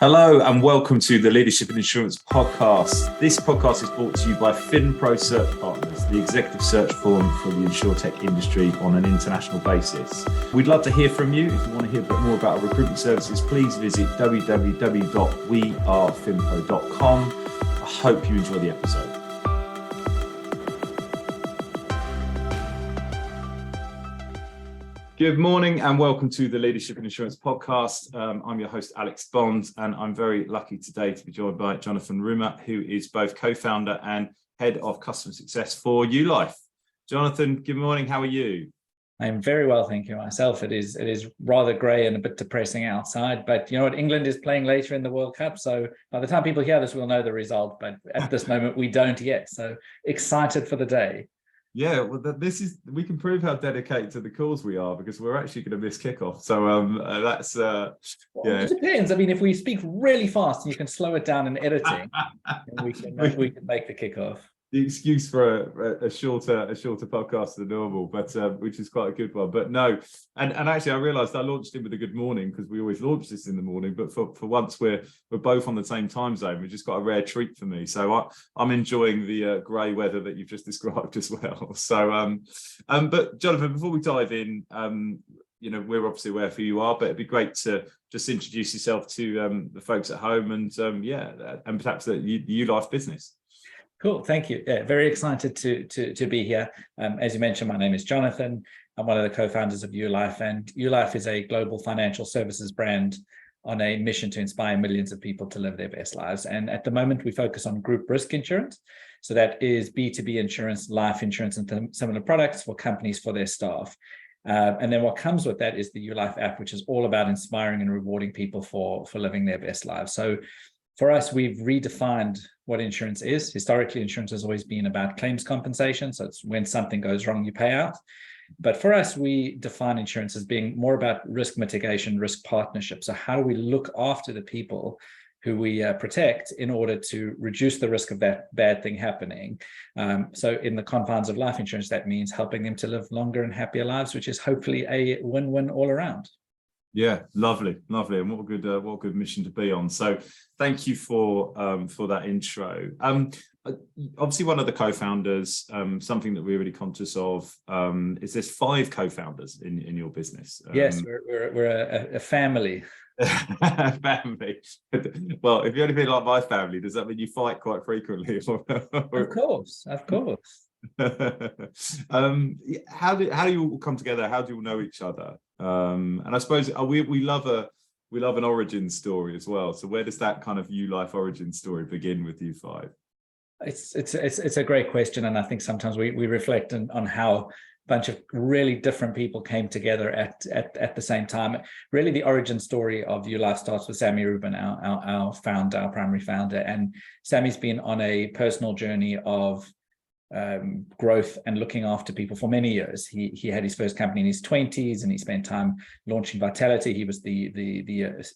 Hello and welcome to the Leadership in Insurance podcast. This podcast is brought to you by FinPro Search Partners, the executive search firm for the insurtech industry on an international basis. We'd love to hear from you. If you want to hear a bit more about our recruitment services, please visit www.wearefinpro.com. I hope you enjoy the episode. Good morning and welcome to the Leadership in Insurance podcast. I'm your host, Alex Bond, and I'm very lucky today to be joined by Jonathan Rumer, who is both co-founder and head of customer success for YuLife. Jonathan, good morning. How are you? I'm very well, thank you. Myself, it is rather grey and a bit depressing outside, but you know what? England is playing later in the World Cup, so by the time people hear this, we'll know the result. But at this moment, we don't yet. So excited for the day. Yeah, well, we can prove how dedicated to the cause we are because we're actually going to miss kickoff. So that's Well, it depends. I mean, if we speak really fast and you can slow it down in editing, we can make the kickoff. The excuse for a shorter podcast than normal, but which is quite a good one. But no, and actually, I realised I launched it with a good morning because we always launch this in the morning. But for once, we're both on the same time zone. We've just got a rare treat for me. So I'm enjoying the grey weather that you've just described as well. So, but Jonathan, before we dive in, we're obviously aware who you are, but it'd be great to just introduce yourself to the folks at home and and perhaps the YuLife business. Cool, thank you. Yeah, very excited to be here. As you mentioned, my name is Jonathan. I'm one of the co-founders of YuLife, and YuLife is a global financial services brand on a mission to inspire millions of people to live their best lives. And at the moment, we focus on group risk insurance. So that is B2B insurance, life insurance, and similar products for companies for their staff. And then what comes with that is the YuLife app, which is all about inspiring and rewarding people for living their best lives. So for us, we've redefined what insurance is. Historically, insurance has always been about claims compensation. So it's when something goes wrong, you pay out. But for us, we define insurance as being more about risk mitigation, risk partnership. So how do we look after the people who we protect in order to reduce the risk of that bad thing happening? So in the confines of life insurance, that means helping them to live longer and happier lives, which is hopefully a win-win all around. Yeah, lovely, and what a good mission to be on. So, thank you for that intro. Obviously, one of the co-founders. Something that we're really conscious of is there's 5 co-founders in your business. Yes, we're a family. Family. Well, if you only feel like my family, does that mean you fight quite frequently? Of course. How do you all come together? How do you all know each other? And I suppose we love an origin story as well. So where does that kind of YuLife origin story begin with you 5? It's a great question, and I think sometimes we reflect on how a bunch of really different people came together at the same time. Really, the origin story of YuLife starts with Sammy Rubin, our founder, our primary founder, and Sammy's been on a personal journey of growth and looking after people for many years. He had his first company in his 20s, and he spent time launching Vitality. He was the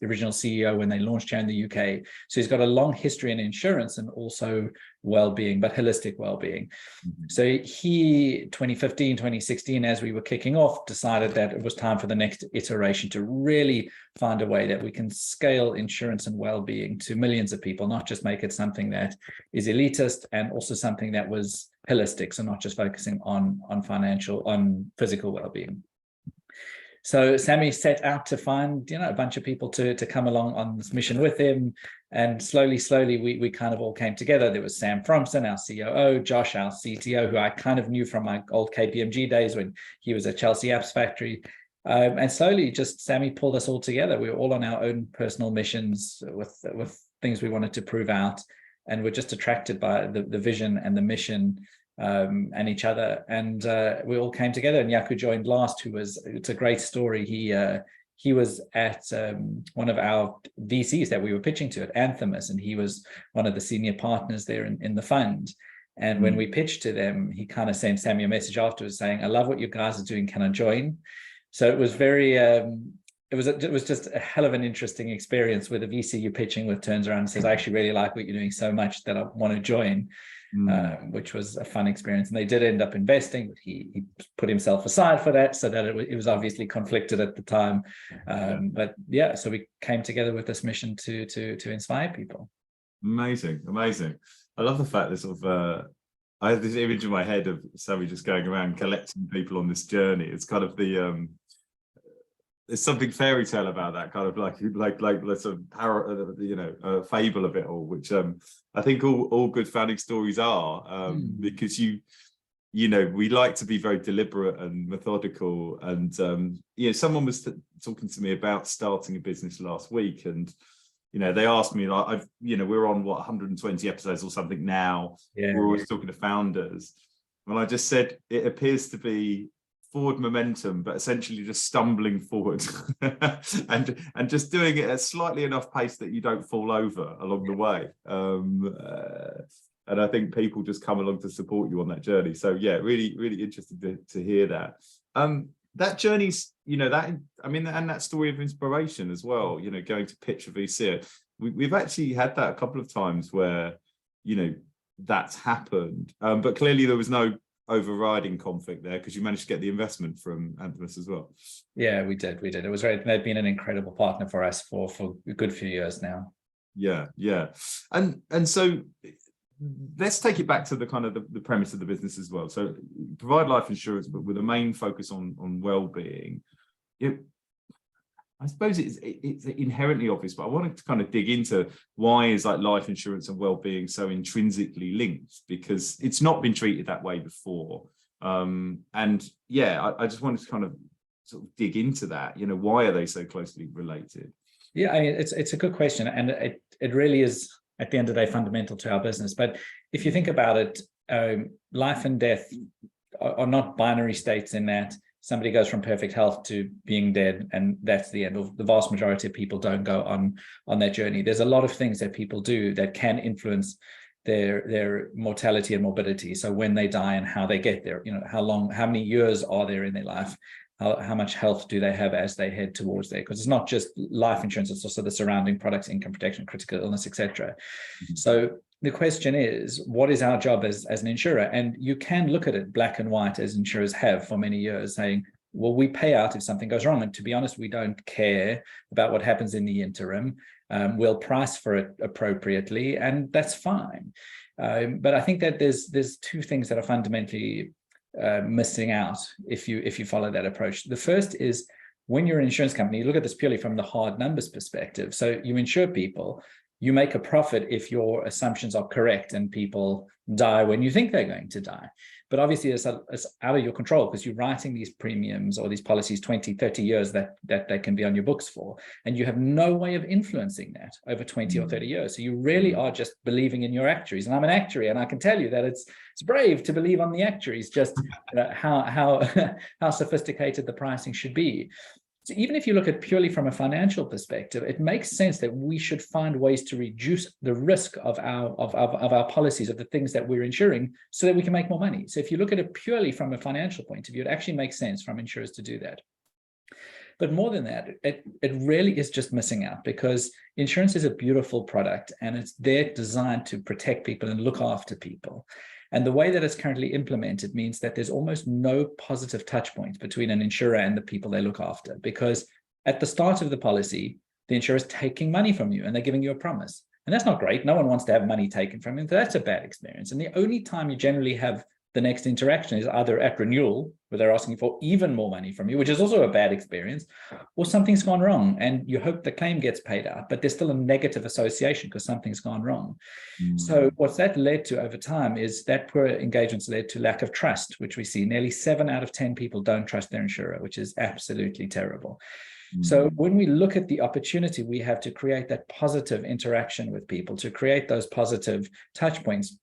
original CEO when they launched here in the UK. So he's got a long history in insurance and also well-being, but holistic well-being. Mm-hmm. So he, 2015, 2016, as we were kicking off, decided that it was time for the next iteration to really find a way that we can scale insurance and well-being to millions of people, not just make it something that is elitist, and also something that was holistic, so not just focusing on physical well-being. So Sammy set out to find, a bunch of people to come along on this mission with him, and slowly we kind of all came together. There was Sam Fromson, our COO, Josh, our CTO, who I kind of knew from my old KPMG days when he was at Chelsea Apps Factory. And slowly, just Sammy pulled us all together. We were all on our own personal missions with things we wanted to prove out, and we're just attracted by the vision and the mission and each other. And we all came together, and Yaku joined last, it's a great story. He was at one of our VCs that we were pitching to at Anthemis, and he was one of the senior partners there in the fund. And when we pitched to them, he kind of sent Sammy a message afterwards saying, "I love what you guys are doing. Can I join?" So it was very it was just a hell of an interesting experience where the VC you're pitching with turns around and says, I actually really like what you're doing so much that I want to join, which was a fun experience. And they did end up investing, but he put himself aside for that, so that it was obviously conflicted at the time. But yeah, so we came together with this mission to inspire people. Amazing. I love the fact that sort of I have this image in my head of Sammy just going around collecting people on this journey. It's kind of the there's something fairy tale about that, kind of like let's a fable of it all, which I think all good founding stories are, because we like to be very deliberate and methodical. And someone was talking to me about starting a business last week, and they asked me, like, we're on 120 episodes or something now. We're always talking to founders, and I just said it appears to be forward momentum, but essentially just stumbling forward and just doing it at slightly enough pace that you don't fall over along the way. And I think people just come along to support you on that journey. So yeah, really, really interested to hear that. That journey's, and that story of inspiration as well, going to pitch a VC. We've actually had that a couple of times where, that's happened. But clearly there was no overriding conflict there, because you managed to get the investment from Anthemis as well. Yeah, we did. It was great. They've been an incredible partner for us for a good few years now. Yeah. And so let's take it back to the kind of the premise of the business as well. So provide life insurance, but with a main focus on well-being. I suppose it's inherently obvious, but I wanted to kind of dig into why is like life insurance and well-being so intrinsically linked, because it's not been treated that way before. I just wanted to kind of sort of dig into that. Why are they so closely related? Yeah, it's a good question, and it really is at the end of the day fundamental to our business. But if you think about it, life and death are not binary states in that somebody goes from perfect health to being dead, and that's the end. The vast majority of people don't go on that journey. There's a lot of things that people do that can influence their mortality and morbidity. So when they die and how they get there, how many years are there in their life? How much health do they have as they head towards there? Because it's not just life insurance, it's also the surrounding products, income protection, critical illness, etc. So the question is, what is our job as an insurer? And you can look at it black and white, as insurers have for many years, saying, well, we pay out if something goes wrong. And to be honest, we don't care about what happens in the interim. We'll price for it appropriately, and that's fine. But I think that there's two things that are fundamentally missing out if you follow that approach. The first is, when you're an insurance company, you look at this purely from the hard numbers perspective. So you insure people, you make a profit if your assumptions are correct and people die when you think they're going to die. But obviously it's out of your control, because you're writing these premiums or these policies 20, 30 years that they can be on your books for, and you have no way of influencing that over 20 or 30 years. So you really are just believing in your actuaries. And I'm an actuary, and I can tell you that it's brave to believe on the actuaries, just how sophisticated the pricing should be. So even if you look at purely from a financial perspective, it makes sense that we should find ways to reduce the risk of our policies, of the things that we're insuring, so that we can make more money. So if you look at it purely from a financial point of view, it actually makes sense from insurers to do that. But more than that, it really is just missing out, because insurance is a beautiful product, and it's there designed to protect people and look after people. And the way that it's currently implemented means that there's almost no positive touch point between an insurer and the people they look after, because at the start of the policy, the insurer is taking money from you and they're giving you a promise. And that's not great. No one wants to have money taken from you. So that's a bad experience. And the only time you generally have the next interaction is either at renewal, where they're asking for even more money from you, which is also a bad experience, or something's gone wrong and you hope the claim gets paid out, but there's still a negative association because something's gone wrong. So what's that led to over time is that poor engagements led to lack of trust, which we see nearly 7 out of 10 people don't trust their insurer, which is absolutely terrible. So when we look at the opportunity we have to create that positive interaction with people, to create those positive touch points,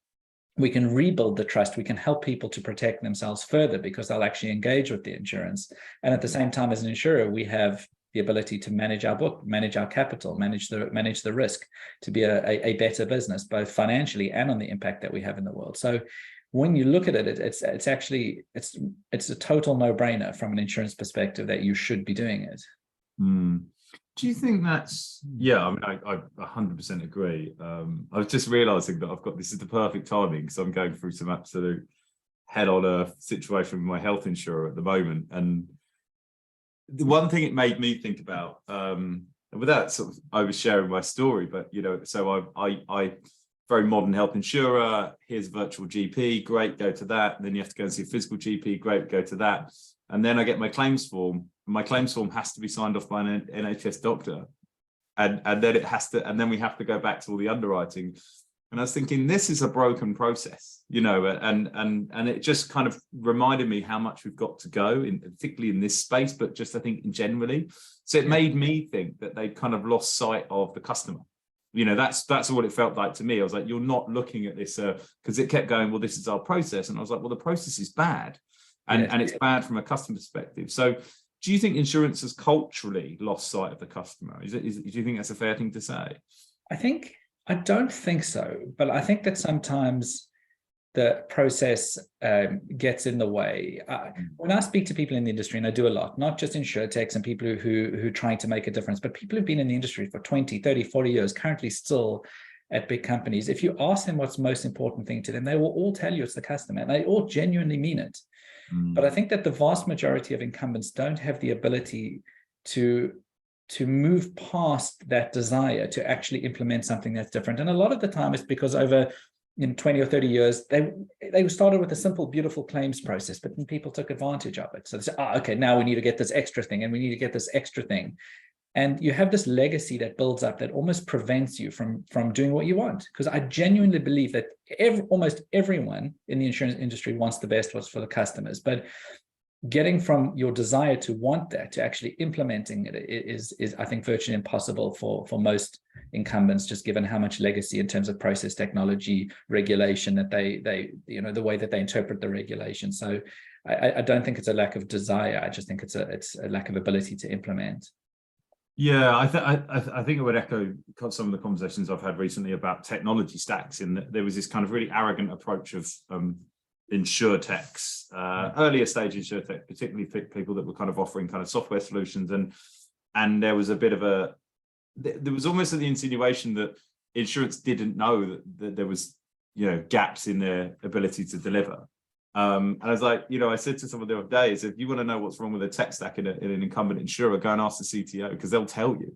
we can rebuild the trust. We can help people to protect themselves further because they'll actually engage with the insurance. And at the same time, as an insurer, we have the ability to manage our book, manage our capital, manage the risk, to be a better business, both financially and on the impact that we have in the world. So when you look at it, it's actually a total no-brainer from an insurance perspective that you should be doing it. Mm. Do you think that's, yeah, I mean, I 100% agree. I was just realizing that this is the perfect timing because I'm going through some absolute hell on earth situation with my health insurer at the moment. And the one thing it made me think about, without sort of oversharing my story, but, so I very modern health insurer, here's a virtual GP, great, go to that. And then you have to go and see a physical GP, great, go to that. And then I get my claims form. My claims form has to be signed off by an NHS doctor. And then it has to, and then we have to go back to all the underwriting. And I was thinking, this is a broken process, and it just kind of reminded me how much we've got to go, particularly in this space, but just I think in generally. So it made me think that they kind of lost sight of the customer. That's what it felt like to me. I was like, you're not looking at this because it kept going, well, this is our process. And I was like, well, the process is bad. And it's bad from a customer perspective. So do you think insurance has culturally lost sight of the customer? Do you think that's a fair thing to say? I don't think so, but I think that sometimes the process gets in the way. When I speak to people in the industry, and I do a lot, not just insurtechs and people who are trying to make a difference, but people who've been in the industry for 20, 30, 40 years, currently still at big companies. If you ask them what's the most important thing to them, they will all tell you it's the customer, and they all genuinely mean it. But I think that the vast majority of incumbents don't have the ability to move past that desire to actually implement something that's different. And a lot of the time it's because over 20 or 30 years, they started with a simple, beautiful claims process, but then people took advantage of it. So they said, okay, now we need to get this extra thing, and we need to get this extra thing. And you have this legacy that builds up that almost prevents you from doing what you want. Because I genuinely believe that almost everyone in the insurance industry wants the best for the customers. But getting from your desire to want that to actually implementing it is I think virtually impossible for most incumbents, just given how much legacy in terms of process, technology, regulation that they the way that they interpret the regulation. So I don't think it's a lack of desire. I just think it's a lack of ability to implement. Yeah, I think it would echo some of the conversations I've had recently about technology stacks. In that there was this kind of really arrogant approach of insurtechs, earlier stage insurtech, particularly people that were kind of offering kind of software solutions, and there was a bit of there was almost the insinuation that insurance didn't know that there was gaps in their ability to deliver. And I was like, I said to someone the other day, if you want to know what's wrong with a tech stack in an incumbent insurer, go and ask the CTO, because they'll tell you.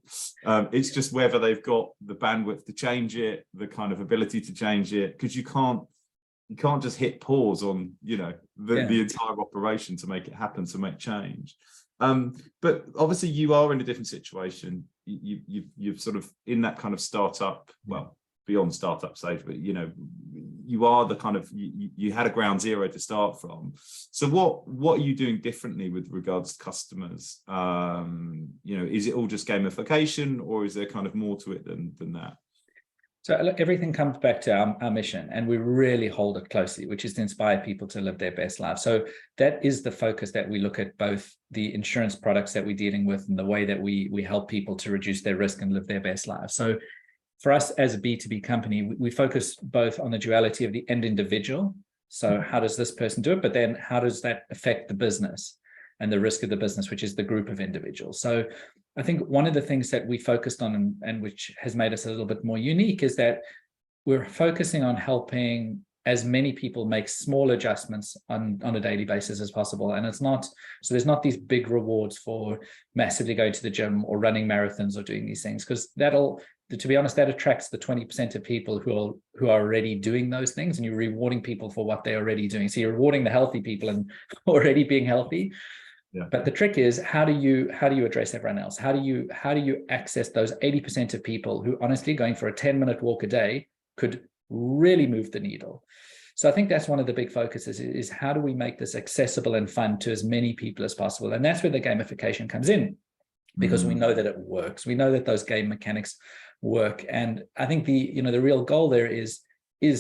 It's just whether they've got the bandwidth to change it, the kind of ability to change it, because you can't just hit pause on the entire operation to make it happen, to make change. But obviously you are in a different situation. You've sort of in that kind of startup, well, beyond startup stage, but you are the kind of you had a ground zero to start from. So what are you doing differently with regards to customers? Is it all just gamification, or is there kind of more to it than that? So look, everything comes back to our mission, and we really hold it closely, which is to inspire people to live their best life. So that is the focus that we look at, both the insurance products that we're dealing with and the way that we help people to reduce their risk and live their best life. So for us as a B2B company, we focus both on the duality of the end individual. So how does this person do it? But then how does that affect the business and the risk of the business, which is the group of individuals? So I think one of the things that we focused on and which has made us a little bit more unique is that we're focusing on helping as many people make small adjustments on a daily basis as possible. And there's not these big rewards for massively going to the gym or running marathons or doing these things, because to be honest, that attracts the 20% of people who are already doing those things, and you're rewarding people for what they're already doing. So you're rewarding the healthy people and already being healthy. Yeah. But the trick is, how do you address everyone else? How do you access those 80% of people who honestly going for a 10-minute walk a day could really move the needle? So I think that's one of the big focuses is how do we make this accessible and fun to as many people as possible? And that's where the gamification comes in, because we know that it works. We know that those game mechanics work. And I think the real goal there is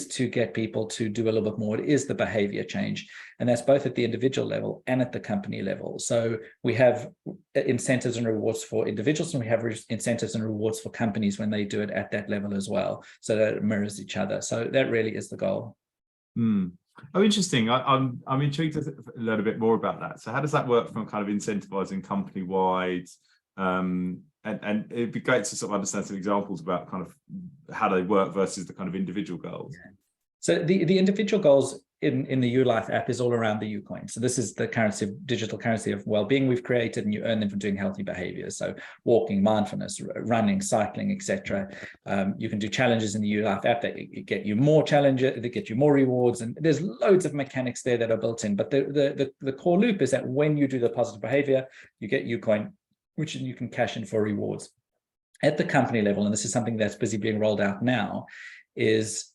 to get people to do a little bit more. It is the behavior change. And that's both at the individual level and at the company level. So we have incentives and rewards for individuals, and we have incentives and rewards for companies when they do it at that level as well, so that it mirrors each other. So that really is the goal. Oh, interesting. I'm intrigued to learn a bit more about that. So how does that work from kind of incentivizing company-wide And it'd be great to sort of understand some examples about kind of how they work versus the kind of individual goals. Yeah. So the individual goals in the YuLife app is all around the UCoin. So this is the currency, digital currency of well-being we've created, and you earn them for doing healthy behaviors. So walking, mindfulness, running, cycling, etc. You can do challenges in the YuLife app that get you more challenges, that get you more rewards, and there's loads of mechanics there that are built in. But the core loop is that when you do the positive behavior, you get UCoin, which you can cash in for rewards. At the company level, and this is something that's busy being rolled out now, is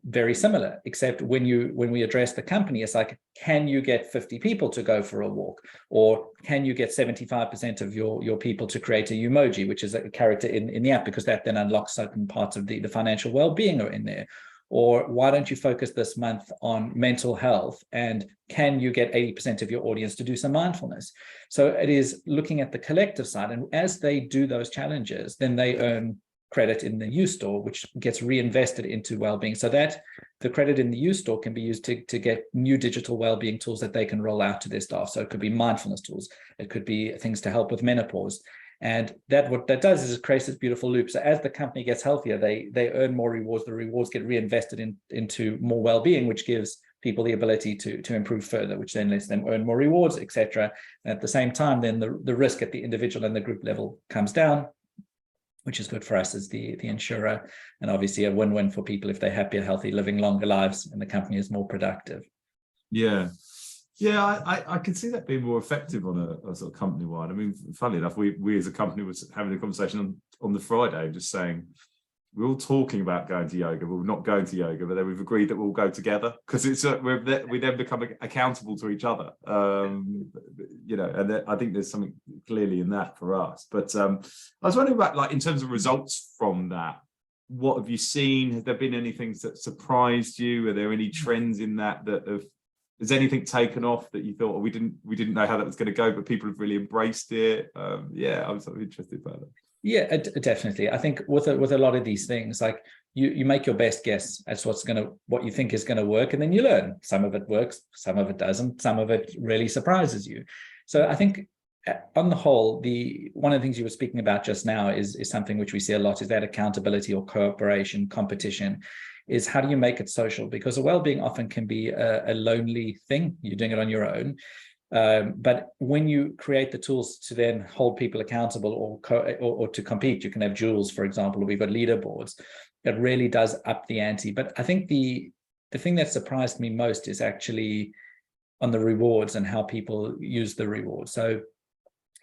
very similar, except when we address the company, it's like, can you get 50 people to go for a walk? Or can you get 75% of your people to create a emoji, which is a character in the app, because that then unlocks certain parts of the financial well-being are in there. Or why don't you focus this month on mental health, and can you get 80% of your audience to do some mindfulness? So it is looking at the collective side, and as they do those challenges, then they earn credit in the U-Store, which gets reinvested into well-being, so that the credit in the U-Store can be used to get new digital well-being tools that they can roll out to their staff. So it could be mindfulness tools, it could be things to help with menopause. And that what that does is it creates this beautiful loop. So as the company gets healthier, they earn more rewards. The rewards get reinvested into more well-being, which gives people the ability to improve further, which then lets them earn more rewards, etc. And at the same time, then the risk at the individual and the group level comes down, which is good for us as the insurer, and obviously a win-win for people if they're happier, healthy, living longer lives, and the company is more productive. Yeah. Yeah, I can see that being more effective on a sort of company-wide. I mean, funnily enough, we as a company was having a conversation on the Friday, just saying, we're all talking about going to yoga, but we're not going to yoga, but then we've agreed that we'll go together, because it's we then become accountable to each other. You know, and I think there's something clearly in that for us. But I was wondering about, like, in terms of results from that, what have you seen? Has there been anything that surprised you? Are there any trends in that have? Has anything taken off that you thought, oh, we didn't know how that was going to go, but people have really embraced it? Yeah, I was sort of interested by that. Yeah, definitely. I think with a lot of these things, like you make your best guess as what you think is going to work, and then you learn. Some of it works, some of it doesn't, some of it really surprises you. So I think on the whole, one of the things you were speaking about just now is something which we see a lot, is that accountability or cooperation, competition. Is how do you make it social? Because a well-being often can be a lonely thing. You're doing it on your own. But when you create the tools to then hold people accountable or to compete, you can have jewels, for example, or we've got leaderboards. It really does up the ante. But I think the thing that surprised me most is actually on the rewards and how people use the rewards. So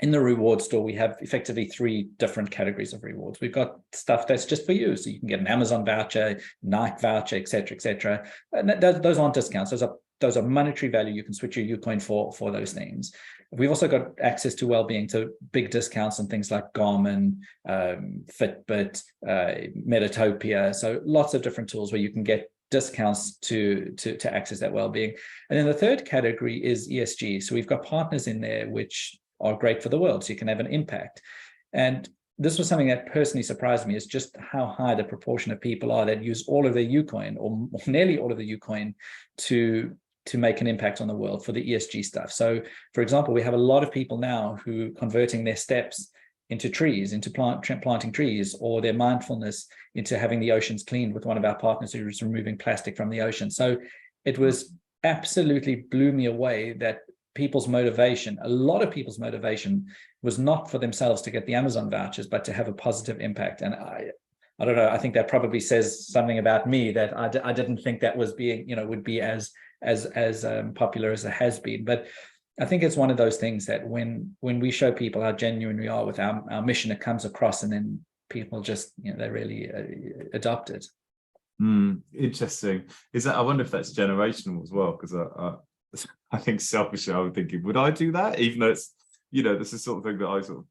in the reward store, we have effectively 3 different categories of rewards. We've got stuff that's just for you. So you can get an Amazon voucher, Nike voucher, et cetera, et cetera. And those aren't discounts. Those are monetary value. You can switch your UCoin for those things. We've also got access to well-being, to big discounts on things like Garmin, Fitbit, Metatopia. So lots of different tools where you can get discounts to access that well-being. And then the third category is ESG. So we've got partners in there which are great for the world, so you can have an impact. And this was something that personally surprised me, is just how high the proportion of people are that use all of their UCoin, or nearly all of the UCoin, to make an impact on the world for the ESG stuff. So, for example, we have a lot of people now who are converting their steps into trees, into planting trees, or their mindfulness into having the oceans cleaned with one of our partners who is removing plastic from the ocean. So it was absolutely blew me away that people's motivation, a lot of people's motivation, was not for themselves to get the Amazon vouchers, but to have a positive impact. And I don't know, I think that probably says something about me, that I didn't think that was would be as popular as it has been. But I think it's one of those things that when we show people how genuine we are with our mission, it comes across, and then people just, they really adopt it. Interesting. I wonder if that's generational as well, because I think selfishly, I'm thinking, would I do that? Even though it's, this is the sort of thing that I sort of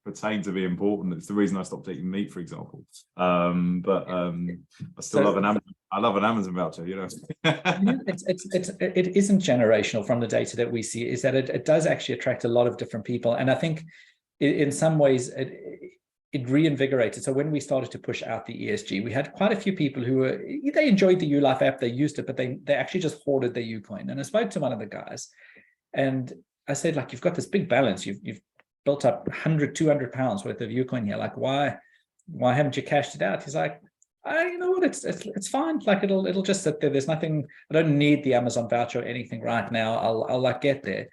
pertain to be important. It's the reason I stopped eating meat, for example. But I still love an Amazon. I love an Amazon voucher, It isn't generational from the data that we see, is that it does actually attract a lot of different people. And I think in some ways it reinvigorated. So when we started to push out the ESG, we had quite a few people who they enjoyed the YuLife app, they used it, but they actually just hoarded their UCoin. And I spoke to one of the guys, and I said, like, you've got this big balance. You've built up 100, 200 pounds worth of Ucoin here. Like, why haven't you cashed it out? He's like, you know what, it's fine. Like it'll just sit there. There's nothing, I don't need the Amazon voucher or anything right now. I'll like get there.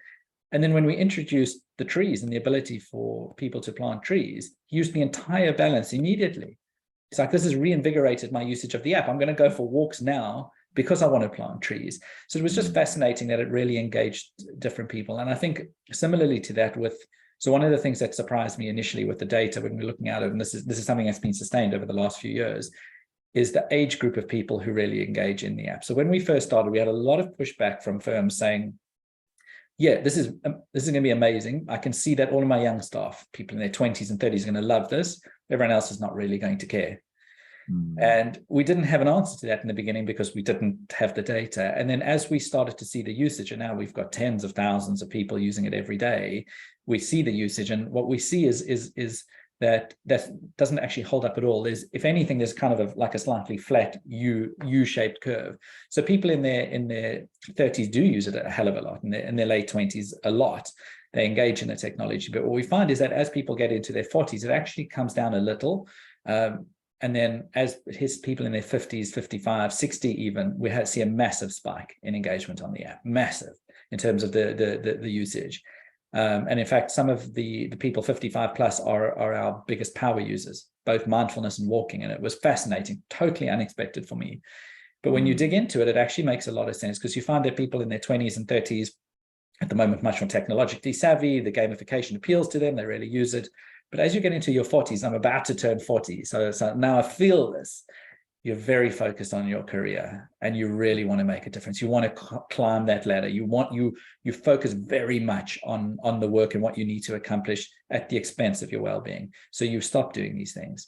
And then when we introduced the trees and the ability for people to plant trees, he used the entire balance immediately. It's like, this has reinvigorated my usage of the app. I'm going to go for walks now because I want to plant trees. So it was just fascinating that it really engaged different people. And I think similarly to that so one of the things that surprised me initially with the data when we're looking at it, and this is something that's been sustained over the last few years, is the age group of people who really engage in the app. So when we first started, we had a lot of pushback from firms saying, yeah, this is going to be amazing. I can see that all of my young staff, people in their 20s and 30s, are going to love this. Everyone else is not really going to care. And we didn't have an answer to that in the beginning because we didn't have the data. And then as we started to see the usage, and now we've got tens of thousands of people using it every day, we see the usage. And what we see is that doesn't actually hold up at all. If anything, there's kind of like a slightly flat U-shaped curve. So people in their 30s do use it a hell of a lot, in their late 20s a lot. They engage in the technology. But what we find is that as people get into their 40s, it actually comes down a little. And then as people in their 50s, 55, 60 even, we see a massive spike in engagement on the app, massive in terms of the usage. And in fact, some of the people 55 plus are our biggest power users, both mindfulness and walking. And it was fascinating, totally unexpected for me. But when you dig into it, it actually makes a lot of sense because you find that people in their 20s and 30s, at the moment, much more technologically savvy, the gamification appeals to them, they really use it. But as you get into your 40s, I'm about to turn 40. So now I feel this. You're very focused on your career and you really want to make a difference. You want to climb that ladder. You focus very much on the work and what you need to accomplish at the expense of your well-being. So you stop doing these things.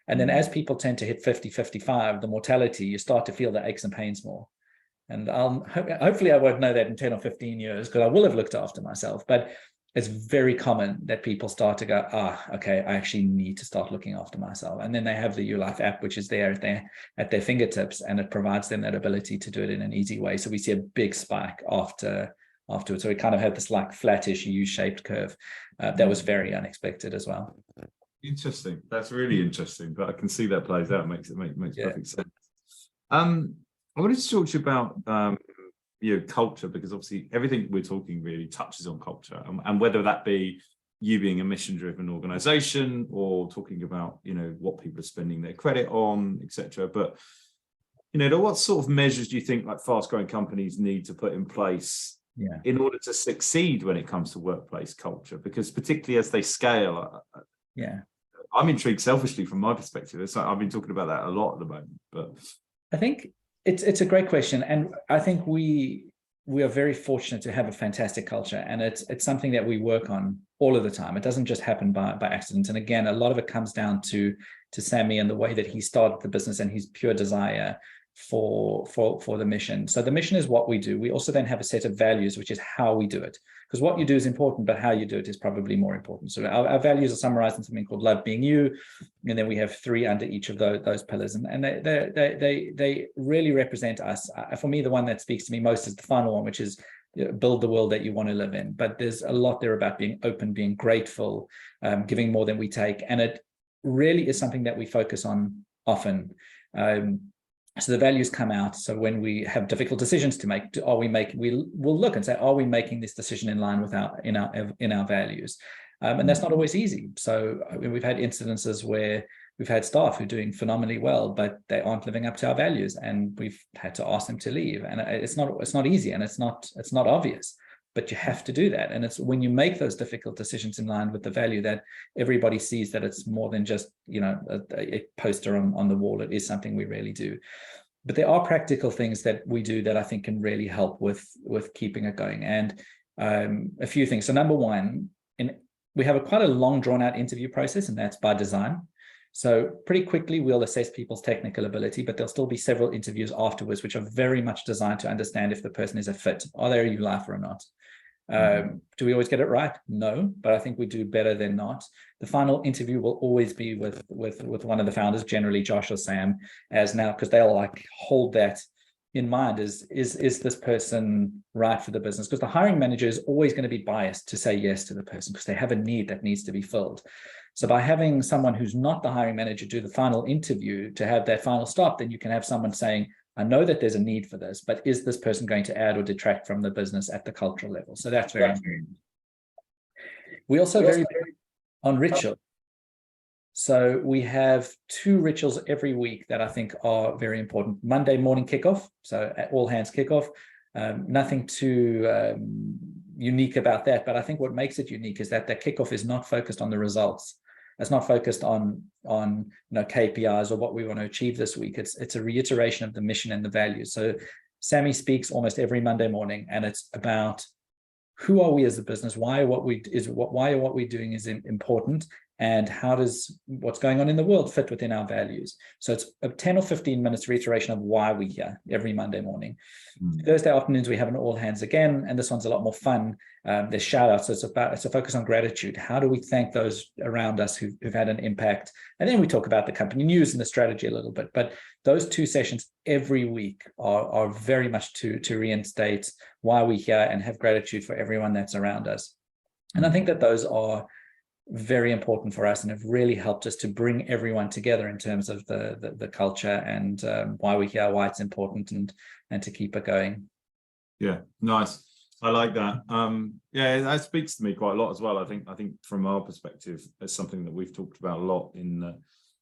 And then as people tend to hit 50, 55, the mortality, you start to feel the aches and pains more. And hopefully I won't know that in 10 or 15 years because I will have looked after myself. But it's very common that people start to go, okay, I actually need to start looking after myself. And then they have the YuLife app, which is there at their fingertips, and it provides them that ability to do it in an easy way. So we see a big spike afterwards. So we kind of have this like flattish U-shaped curve. That was very unexpected as well. Interesting. That's really interesting. But I can see that plays out. Makes perfect sense. I wanted to talk to you about culture, because obviously everything we're talking really touches on culture, and whether that be you being a mission-driven organization or talking about what people are spending their credit on, etc. But what sort of measures do you think like fast-growing companies need to put in place in order to succeed when it comes to workplace culture? Because particularly as they scale, I'm intrigued selfishly from my perspective. So I've been talking about that a lot at the moment, but I think it's a great question, and I think we are very fortunate to have a fantastic culture, and it's something that we work on all of the time. It doesn't just happen by accident. And again, a lot of it comes down to Sammy and the way that he started the business and his pure desire for the mission. So the mission is what we do. We also then have a set of values, which is how we do it. Because what you do is important, but how you do it is probably more important. So our values are summarized in something called Love Being You, and then we have 3 under each of those pillars, and they really represent us. For me, the one that speaks to me most is the final one, which is build the world that you want to live in. But there's a lot there about being open, being grateful, giving more than we take, and it really is something that we focus on often. So the values come out. So when we have difficult decisions to make, we'll look and say, are we making this decision in line with our values? And that's not always easy. So we've had incidences where we've had staff who are doing phenomenally well, but they aren't living up to our values, and we've had to ask them to leave. And it's not easy, and it's not obvious, but you have to do that. And it's when you make those difficult decisions in line with the value that everybody sees that it's more than just a poster on the wall. It is something we really do. But there are practical things that we do that I think can really help with keeping it going. And a few things. So number one, we have quite a long drawn out interview process, and that's by design. So pretty quickly we'll assess people's technical ability, but there'll still be several interviews afterwards, which are very much designed to understand if the person is a fit. Are they a YuLife or not? Do we always get it right? No, but I think we do better than not. The final interview will always be with one of the founders, generally Josh or Sam, as now, because they'll like hold that in mind is this person right for the business? Because the hiring manager is always going to be biased to say yes to the person because they have a need that needs to be filled. So by having someone who's not the hiring manager do the final interview to have that final stop, then you can have someone saying, I know that there's a need for this, but is this person going to add or detract from the business at the cultural level? So that's very important. We also very big on ritual. So we have 2 rituals every week that I think are very important. Monday morning kickoff, so at all hands kickoff. Nothing too unique about that, but I think what makes it unique is that the kickoff is not focused on the results. It's not focused on KPIs or what we want to achieve this week. It's a reiteration of the mission and the values. So Sammy speaks almost every Monday morning, and it's about who are we as a business? Why are what we're doing is important, and how does what's going on in the world fit within our values? So it's a 10 or 15 minutes reiteration of why we're here every Monday morning. Thursday afternoons, we have an all hands again, and this one's a lot more fun. There's shout outs. So it's a focus on gratitude. How do we thank those around us who've had an impact? And then we talk about the company news and the strategy a little bit. But those 2 sessions every week are very much to reinstate why we're here and have gratitude for everyone that's around us. And I think that those are very important for us and have really helped us to bring everyone together in terms of the culture and why we're here, why it's important, and to keep it going. Yeah, nice. I like that. Yeah, that speaks to me quite a lot as well. I think from our perspective, it's something that we've talked about a lot in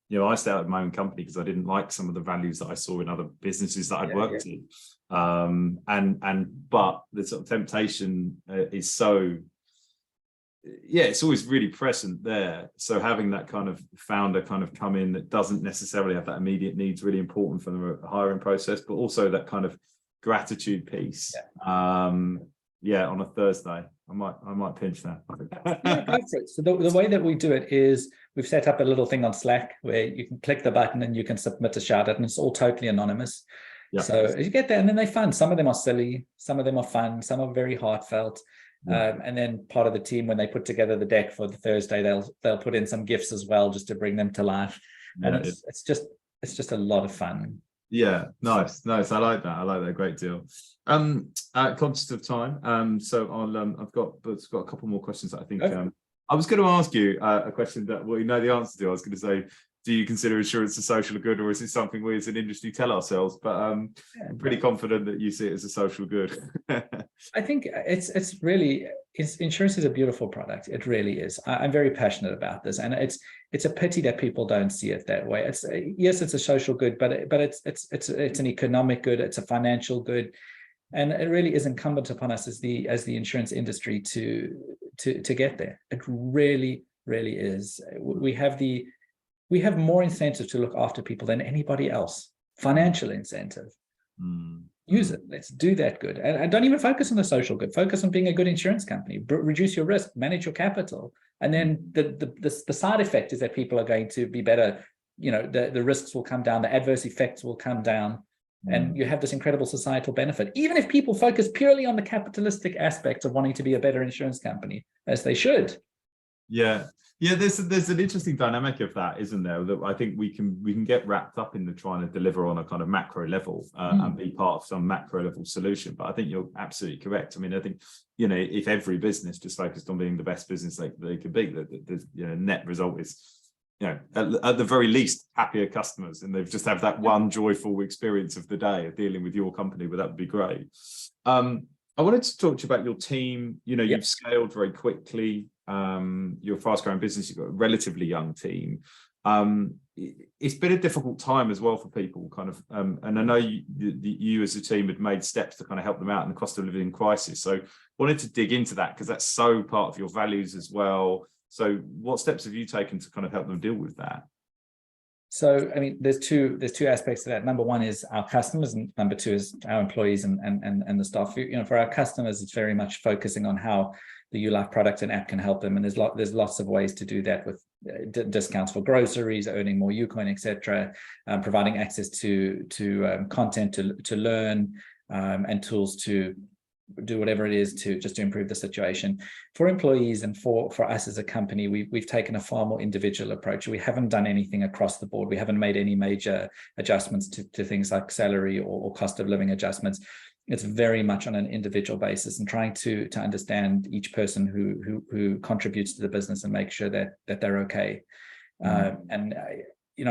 I started my own company because I didn't like some of the values that I saw in other businesses that I'd worked in. But the sort of temptation is so, it's always really present there. So having that kind of founder kind of come in that doesn't necessarily have that immediate need is really important for the hiring process, but also that kind of gratitude piece. On a Thursday, I might pinch that. Yeah, go for it. So the way that we do it is we've set up a little thing on Slack where you can click the button and you can submit a shout out, and it's all totally anonymous. Yeah. So you get there, and then they're fun. Some of them are silly, some of them are fun, some are very heartfelt. Yeah. And then part of the team, when they put together the deck for the Thursday, they'll put in some gifts as well, just to bring them to life. And it's just a lot of fun. Yeah, nice. I like that a great deal. Conscious of time, so I've got a couple more questions that I think I was going to ask you a question that we know the answer to. I was going to say, do you consider insurance a social good, or is it something we as an industry tell ourselves? But I'm pretty confident that you see it as a social good. I think insurance is a beautiful product. It really is. I'm very passionate about this, and it's a pity that people don't see it that way. It's a social good, but it's an economic good. It's a financial good, and it really is incumbent upon us as the insurance industry to get there. It really is. We have more incentive to look after people than anybody else. Financial incentive. Use it. Let's do that good. And don't even focus on the social good. Focus on being a good insurance company. Reduce your risk, manage your capital. And then the side effect is that people are going to be better. The risks will come down, the adverse effects will come down, and you have this incredible societal benefit. Even if people focus purely on the capitalistic aspects of wanting to be a better insurance company, as they should. Yeah, there's an interesting dynamic of that, isn't there? That I think we can get wrapped up in the trying to deliver on a kind of macro level and be part of some macro level solution. But I think you're absolutely correct. I mean, I think if every business just focused on being the best business they could be, the net result is at the very least happier customers, and they've just have that one joyful experience of the day of dealing with your company. But that would be great. I wanted to talk to you about your team. You've scaled very quickly. You're a fast-growing business. You've got a relatively young team. It's been a difficult time as well for people, kind of. And I know you as a team had made steps to kind of help them out in the cost of living crisis. So, wanted to dig into that because that's so part of your values as well. So, what steps have you taken to kind of help them deal with that? So, I mean, there's two aspects to that. Number one is our customers, and number two is our employees and the staff. For our customers, it's very much focusing on how the YuLife product and app can help them, and there's lots of ways to do that with discounts for groceries, earning more Ucoin, etc., providing access to content to learn, and tools to do whatever it is to improve the situation for employees. And for us as a company, we've taken a far more individual approach. We haven't done anything across the board. We haven't made any major adjustments to things like salary or cost of living adjustments. It's very much on an individual basis, and trying to understand each person who contributes to the business and make sure that they're okay. And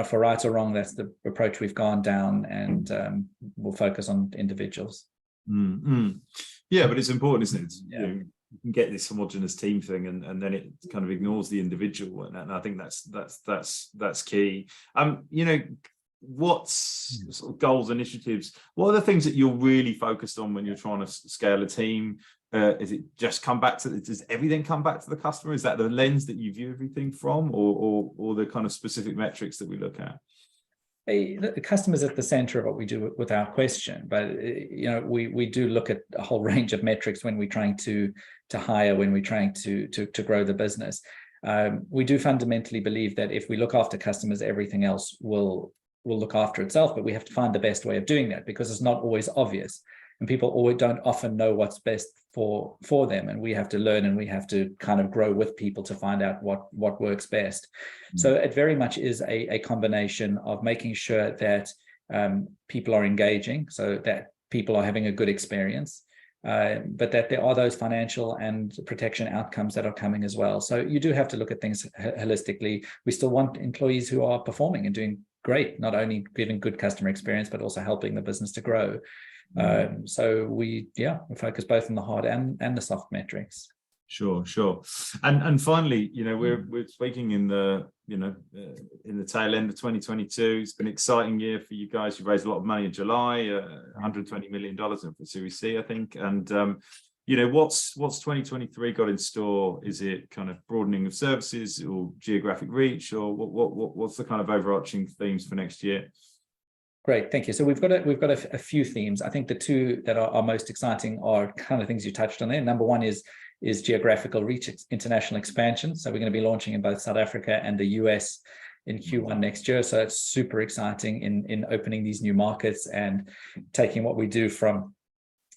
for right or wrong, that's the approach we've gone down, and we'll focus on individuals. Yeah, but it's important, isn't it? Yeah. You can get this homogenous team thing, and then it kind of ignores the individual, and I think that's key. What's sort of goals, initiatives? What are the things that you're really focused on when you're trying to scale a team? Is it just does everything come back to the customer? Is that the lens that you view everything from, or the kind of specific metrics that we look at? The customer's at the center of what we do without question, but we do look at a whole range of metrics when we're trying to hire, when we're trying to grow the business. We do fundamentally believe that if we look after customers, everything else will look after itself, but we have to find the best way of doing that, because it's not always obvious, and people don't often know what's best for them, and we have to learn, and we have to kind of grow with people to find out what works best. So it very much is a combination of making sure that people are engaging, so that people are having a good experience, but that there are those financial and protection outcomes that are coming as well. So you do have to look at things holistically. We still want employees who are performing and doing great, not only giving good customer experience, but also helping the business to grow. So we focus both on the hard and the soft metrics. Sure. And finally, we're speaking in the tail end of 2022. It's been an exciting year for you guys. You raised a lot of money in July, $120 million for Series C, I think. And what's 2023 got in store? Is it kind of broadening of services or geographic reach, or what's the kind of overarching themes for next year? Great, thank you. So we've got a few themes. I think the two that are most exciting are kind of things you touched on there. Number one is geographical reach, international expansion. So we're going to be launching in both South Africa and the US in Q1 next year. So it's super exciting in opening these new markets and taking what we do from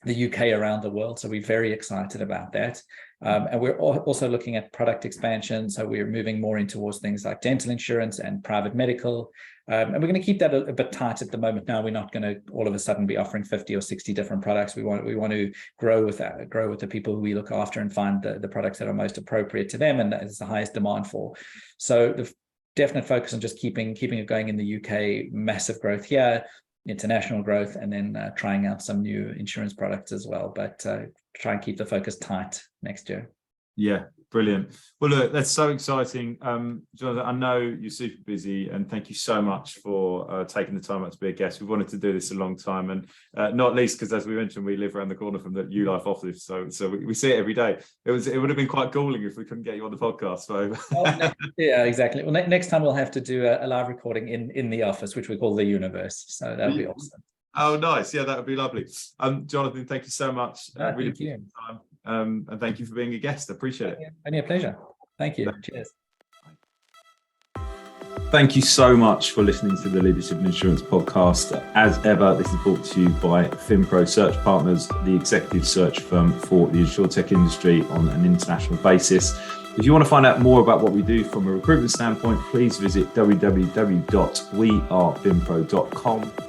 the UK around the world. So we're very excited about that. And we're also looking at product expansion. So we're moving more in towards things like dental insurance and private medical. And we're going to keep that a bit tight at the moment. Now, we're not going to all of a sudden be offering 50 or 60 different products. We want to grow with the people who we look after and find the products that are most appropriate to them and that is the highest demand for. So the definite focus on just keeping it going in the UK, massive growth here, international growth, and then trying out some new insurance products as well, but try and keep the focus tight next year. Yeah, brilliant. Well, look, that's so exciting. Jonathan, I know you're super busy, and thank you so much for taking the time out to be a guest. We've wanted to do this a long time, and not least because, as we mentioned, we live around the corner from the YuLife office, so we see it every day. It would have been quite galling if we couldn't get you on the podcast. So yeah, exactly. Well, next time we'll have to do a live recording in the office, which we call the universe. So that'll be awesome. Oh, nice. Yeah, that would be lovely. Jonathan, thank you so much. Really appreciate the time. And thank you for being a guest. I appreciate it. Only a pleasure. Thank you. Cheers. Thank you so much for listening to the Leadership in Insurance podcast. As ever, this is brought to you by FinPro Search Partners, the executive search firm for the insurtech industry on an international basis. If you want to find out more about what we do from a recruitment standpoint, please visit www.wearefinpro.com.